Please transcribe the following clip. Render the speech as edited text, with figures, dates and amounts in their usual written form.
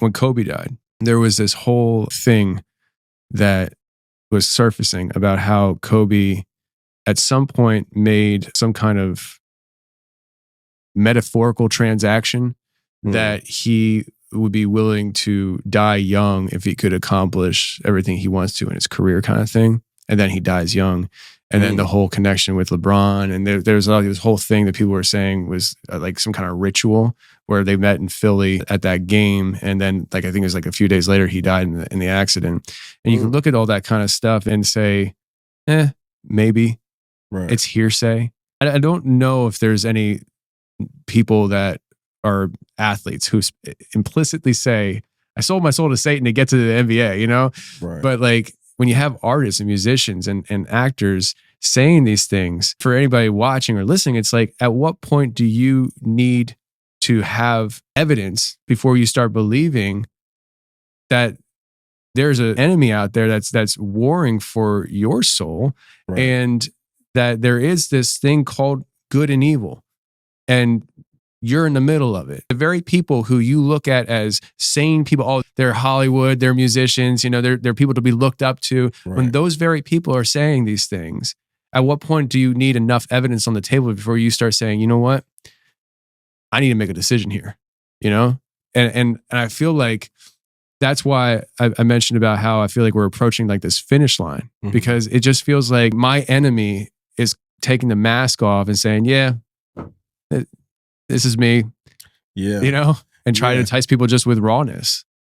when Kobe died, there was this whole thing that was surfacing about how Kobe at some point made some kind of metaphorical transaction that he would be willing to die young if he could accomplish everything he wants to in his career, kind of thing. And then he dies young. And then the whole connection with LeBron. And there's this whole thing that people were saying was like some kind of ritual where they met in Philly at that game. And then like, I think it was like a few days later, he died in the accident. And you can look at all that kind of stuff and say, maybe it's hearsay. I don't know if there's any people that are athletes who implicitly say, I sold my soul to Satan to get to the NBA, you know? Right. But like when you have artists and musicians and actors saying these things, for anybody watching or listening, it's like, at what point do you need to have evidence before you start believing that there's an enemy out there that's warring for your soul, and that there is this thing called good and evil, and you're in the middle of it. The very people who you look at as sane people, oh, they're Hollywood, they're musicians, you know, they're people to be looked up to. When those very people are saying these things, at what point do you need enough evidence on the table before you start saying, you know what, I need to make a decision here, you know? And I feel like that's why I mentioned about how I feel like we're approaching like this finish line, because it just feels like my enemy is taking the mask off and saying, yeah, this is me, you know, and try to entice people just with rawness.